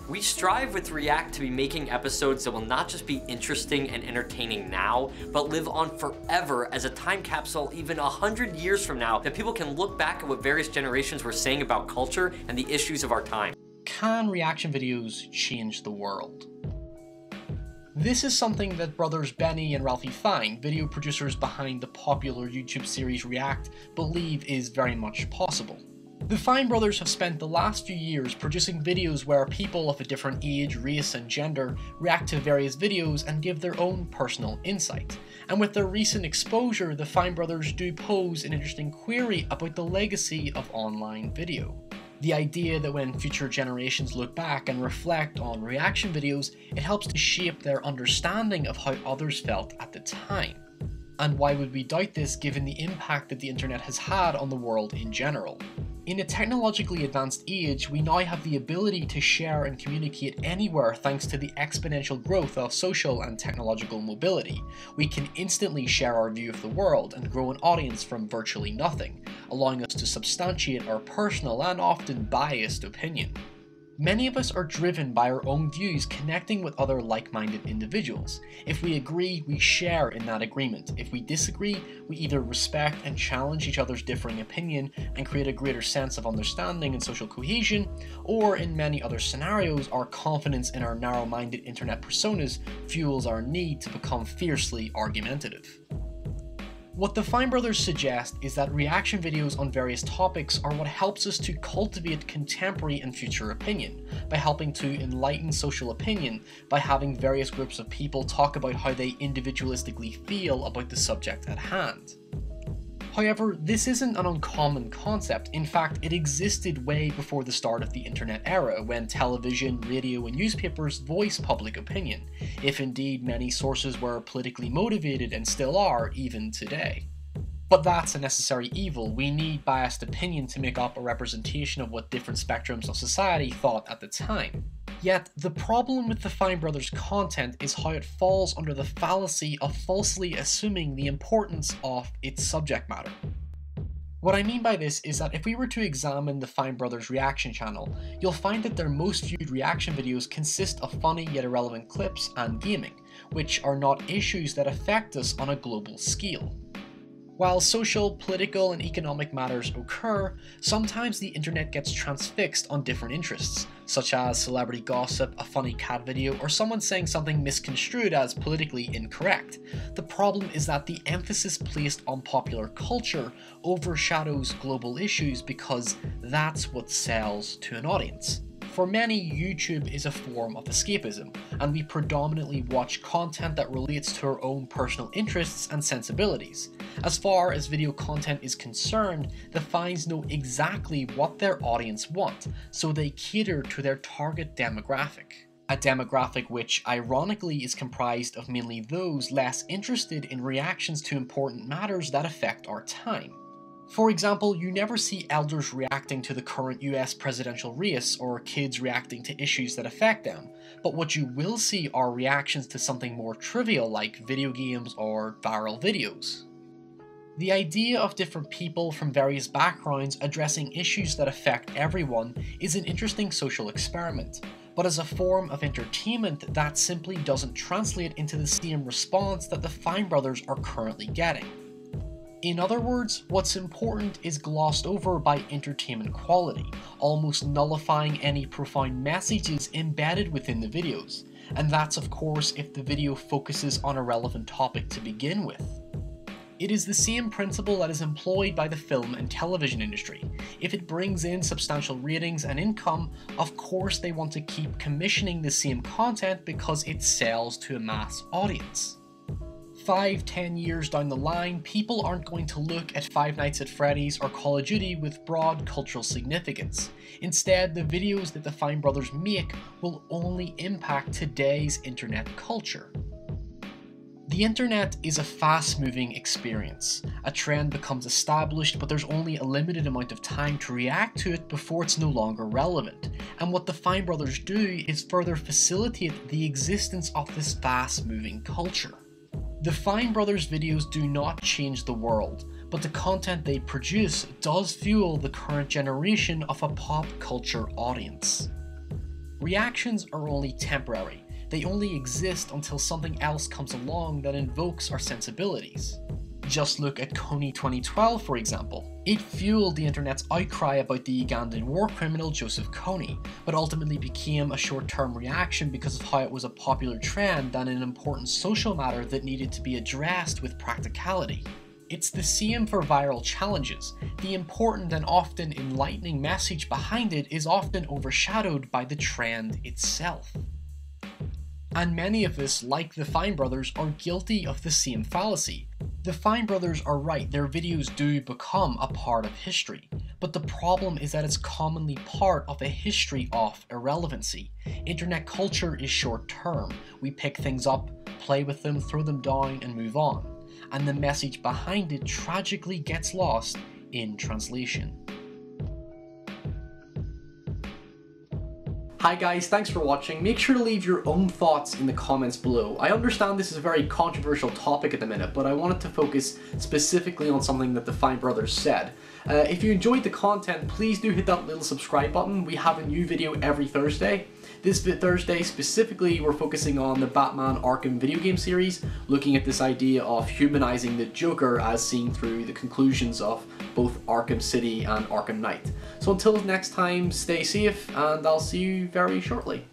We strive with React to be making episodes that will not just be interesting and entertaining now, but live on forever as a time capsule even 100 years from now that people can look back at what various generations were saying about culture and the issues of our time. Can reaction videos change the world? This is something that brothers Benny and Ralphie Fine, video producers behind the popular YouTube series React, believe is very much possible. The Fine brothers have spent the last few years producing videos where people of a different age, race and gender react to various videos and give their own personal insight. And with their recent exposure, the Fine brothers do pose an interesting query about the legacy of online video. The idea that when future generations look back and reflect on reaction videos, it helps to shape their understanding of how others felt at the time. And why would we doubt this given the impact that the internet has had on the world in general? In a technologically advanced age, we now have the ability to share and communicate anywhere thanks to the exponential growth of social and technological mobility. We can instantly share our view of the world and grow an audience from virtually nothing, allowing us to substantiate our personal and often biased opinion. Many of us are driven by our own views connecting with other like-minded individuals. If we agree, we share in that agreement. If we disagree, we either respect and challenge each other's differing opinion and create a greater sense of understanding and social cohesion, or in many other scenarios, our confidence in our narrow-minded internet personas fuels our need to become fiercely argumentative. What the Fine brothers suggest is that reaction videos on various topics are what helps us to cultivate contemporary and future opinion, by helping to enlighten social opinion, by having various groups of people talk about how they individualistically feel about the subject at hand. However, this isn't an uncommon concept. In fact, it existed way before the start of the internet era, when television, radio, and newspapers voiced public opinion, if indeed many sources were politically motivated and still are, even today. But that's a necessary evil. We need biased opinion to make up a representation of what different spectrums of society thought at the time. Yet, the problem with the Fine brothers' content is how it falls under the fallacy of falsely assuming the importance of its subject matter. What I mean by this is that if we were to examine the Fine brothers' reaction channel, you'll find that their most viewed reaction videos consist of funny yet irrelevant clips and gaming, which are not issues that affect us on a global scale. While social, political, and economic matters occur, sometimes the internet gets transfixed on different interests, such as celebrity gossip, a funny cat video, or someone saying something misconstrued as politically incorrect. The problem is that the emphasis placed on popular culture overshadows global issues because that's what sells to an audience. For many, YouTube is a form of escapism, and we predominantly watch content that relates to our own personal interests and sensibilities. As far as video content is concerned, the Fines know exactly what their audience want, so they cater to their target demographic. A demographic which, ironically, is comprised of mainly those less interested in reactions to important matters that affect our time. For example, you never see elders reacting to the current US presidential race or kids reacting to issues that affect them, but what you will see are reactions to something more trivial like video games or viral videos. The idea of different people from various backgrounds addressing issues that affect everyone is an interesting social experiment, but as a form of entertainment that simply doesn't translate into the same response that the Fine brothers are currently getting. In other words, what's important is glossed over by entertainment quality, almost nullifying any profound messages embedded within the videos, and that's of course if the video focuses on a relevant topic to begin with. It is the same principle that is employed by the film and television industry. If it brings in substantial ratings and income, of course they want to keep commissioning the same content because it sells to a mass audience. 5-10 years down the line, people aren't going to look at Five Nights at Freddy's or Call of Duty with broad cultural significance. Instead, the videos that the Fine brothers make will only impact today's internet culture. The internet is a fast-moving experience. A trend becomes established, but there's only a limited amount of time to react to it before it's no longer relevant. And what the Fine brothers do is further facilitate the existence of this fast-moving culture. The Fine brothers' videos do not change the world, but the content they produce does fuel the current generation of a pop culture audience. Reactions are only temporary. They only exist until something else comes along that invokes our sensibilities. Just look at Kony 2012 for example. It fueled the internet's outcry about the Ugandan war criminal Joseph Kony, but ultimately became a short-term reaction because of how it was a popular trend and an important social matter that needed to be addressed with practicality. It's the same for viral challenges. The important and often enlightening message behind it is often overshadowed by the trend itself. And many of us, like the Fine Brothers, are guilty of the same fallacy. The Fine Brothers are right, their videos do become a part of history, but the problem is that it's commonly part of a history of irrelevancy. Internet culture is short term. We pick things up, play with them, throw them down and move on. And the message behind it tragically gets lost in translation. Hi guys, thanks for watching. Make sure to leave your own thoughts in the comments below. I understand this is a very controversial topic at the minute, but I wanted to focus specifically on something that the Fine Brothers said. If you enjoyed the content, please do hit that little subscribe button. We have a new video every Thursday. This Thursday specifically, we're focusing on the Batman Arkham video game series, looking at this idea of humanizing the Joker as seen through the conclusions of both Arkham City and Arkham Knight. So until next time, stay safe, and I'll see you very shortly.